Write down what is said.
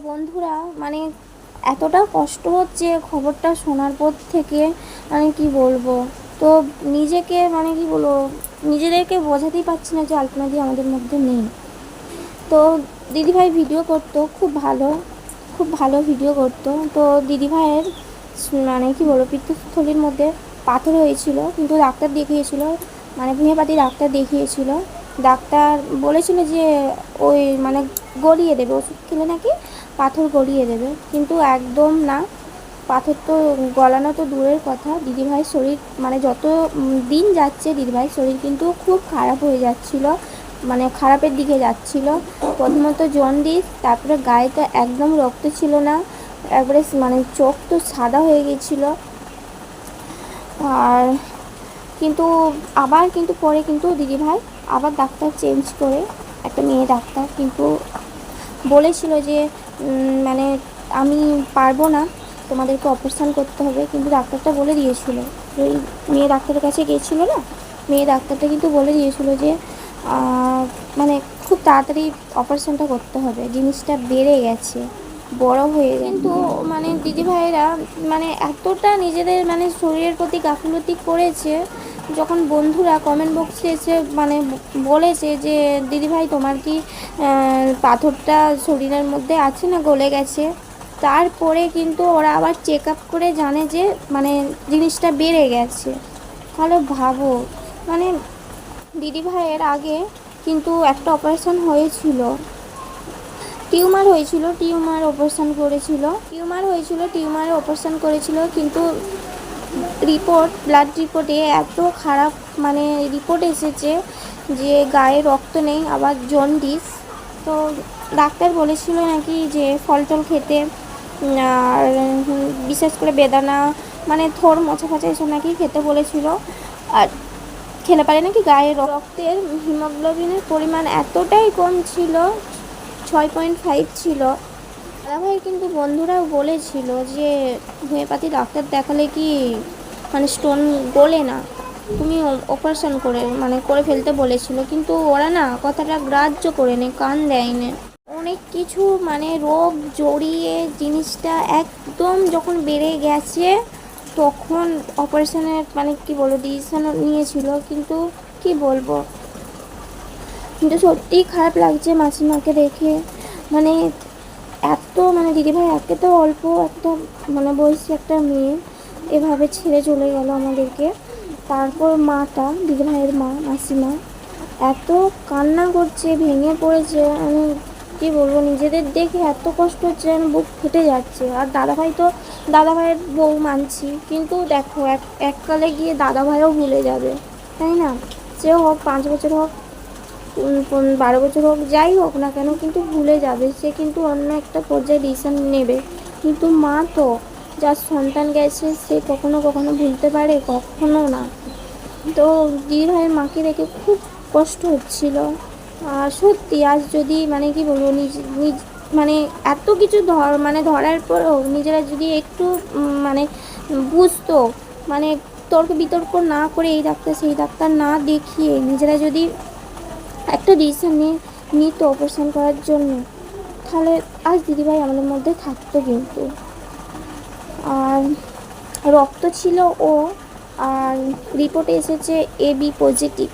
বন্ধুরা, মানে এতটা কষ্ট হচ্ছে খবরটা শোনার পর থেকে, মানে কি বলবো। তো নিজেকে মানে কি বলবো, নিজেদেরকে বোঝাতেই পারছি না যে আলপনাদি আমাদের মধ্যে নেই। তো দিদিভাই ভিডিও করতো, খুব ভালো ভিডিও করতো। তো দিদিভাইয়ের মানে কি বলবো, পিত্তথলির মধ্যে পাথর হয়েছিল, কিন্তু ডাক্তার দেখিয়েছিল, মানে হোমিওপ্যাথি ডাক্তার দেখিয়েছিল। ডাক্তার বলেছিল যে ওই মানে গলিয়ে দেবে, ওষুধ খেলে নাকি পাথর গলিয়ে দেবে, কিন্তু একদম না। পাথর তো গলানো তো দূরের কথা, দিদিভাইয়ের শরীর মানে যত দিন যাচ্ছে দিদিভাইয়ের শরীর কিন্তু খুব খারাপ হয়ে যাচ্ছিলো, মানে খারাপের দিকে যাচ্ছিল। প্রথমত জন্ডিস, তারপরে গায়ে তো একদম রক্ত ছিল না, একবারে মানে চোখ তো সাদা হয়ে গেছিলো। আর কিন্তু আবার কিন্তু পরে কিন্তু দিদিভাই আবার ডাক্তার চেঞ্জ করে একটা মেয়ে ডাক্তার কিন্তু বলেছিল যে মানে আমি পারবো না, তোমাদেরকে অপারেশান করতে হবে। কিন্তু ডাক্তারটা বলে দিয়েছিল, ওই মেয়ে ডাক্তারের কাছে গিয়েছিলো না, মেয়ে ডাক্তারটা কিন্তু বলে দিয়েছিল যে মানে খুব তাড়াতাড়ি অপারেশানটা করতে হবে, জিনিসটা বেড়ে গেছে, বড় হয়ে গেছে। কিন্তু মানে দিদিভাইয়েরা মানে এতটা নিজেদের মানে শরীরের প্রতি গাফিলতি করেছে, যখন বন্ধুরা কমেন্ট বক্সে এসে মানে বলেছে যে দিদিভাই তোমার কি পাথরটা শরীরের মধ্যে আছে না গলে গেছে, তারপরে কিন্তু ওরা আবার চেক আপ করে জানে যে মানে জিনিসটা বেড়ে গেছে। তাহলে ভাবো, মানে দিদিভাইয়ের আগে কিন্তু একটা অপারেশান হয়েছিল, টিউমার অপারেশান করেছিল, কিন্তু ব্লাড রিপোর্টে এত খারাপ মানে রিপোর্ট এসেছে যে গায়ে রক্ত নেই, আবার জন্ডিস। তো ডাক্তার বলেছিল নাকি যে ফল টল খেতে, আর বিশেষ করে বেদানা, মানে থোড় মোছা ফাছা এসব নাকি খেতে বলেছিল। আর খেলে পারে নাকি গায়ে রক্তের হিমোগ্লোবিনের পরিমাণ এতটাই কম ছিল, 6.5 ছিল। দাদাভাই কিন্তু বন্ধুরাও বলেছিল যে হোমিওপ্যাথি ডাক্তার দেখালে কি মানে স্টোন গলে না, তুমি অপারেশন করে ফেলতে বলেছিল, কিন্তু ওরা না কথাটা গ্রাহ্য করে নে, কান দেয়নি। অনেক কিছু মানে রোগ জড়িয়ে জিনিসটা একদম যখন বেড়ে গেছে, তখন অপারেশনের মানে কি বলবো ডিসিশন নিয়েছিল। কিন্তু কি বলবো, কিন্তু সত্যিই খারাপ লাগছে মাসিমাকে দেখে। মানে এত মানে দিদিভাই একে তো অল্প একটা মানে বয়সী একটা মেয়ে এভাবে ছেড়ে চলে গেল আমাদেরকে। তারপর মাটা, দিদিভাইয়ের মা মাসিমা এত কান্না করছে, ভেঙে পড়েছে। আমি কী বলবো, নিজেদের দেখে এত কষ্ট হচ্ছে, আমি বুক ফেটে যাচ্ছে। আর দাদাভাইয়ের বউ মানছি, কিন্তু দেখো এককালে গিয়ে দাদাভাইও ভুলে যাবে, তাই না? সে হোক 5 বছর হোক 12 বছর হোক, যাই হোক না কেন, কিন্তু ভুলে যাবে সে, কিন্তু অন্য একটা পর্যায়ে ডিসিশন নেবে। কিন্তু মা তো, যার সন্তান গেছে সে কখনো ভুলতে পারে? কখনো না। তো দিদিভাইয়ের মাকে দেখে খুব কষ্ট হচ্ছিল। আর সত্যি আজ যদি মানে কি বলবো, মানে এত কিছু ধরার পরেও নিজেরা যদি একটু মানে বুঝতো, মানে তর্ক বিতর্ক না করে, এই ডাক্তার সেই ডাক্তার না দেখিয়ে নিজেরা যদি একটা ডিসিশন নিত অপারেশন করার জন্য, তাহলে আজ দিদিভাই আমাদের মধ্যে থাকতো কিন্তু। আর রক্ত ছিল ও, আর রিপোর্টে এসেছে AB পজিটিভ।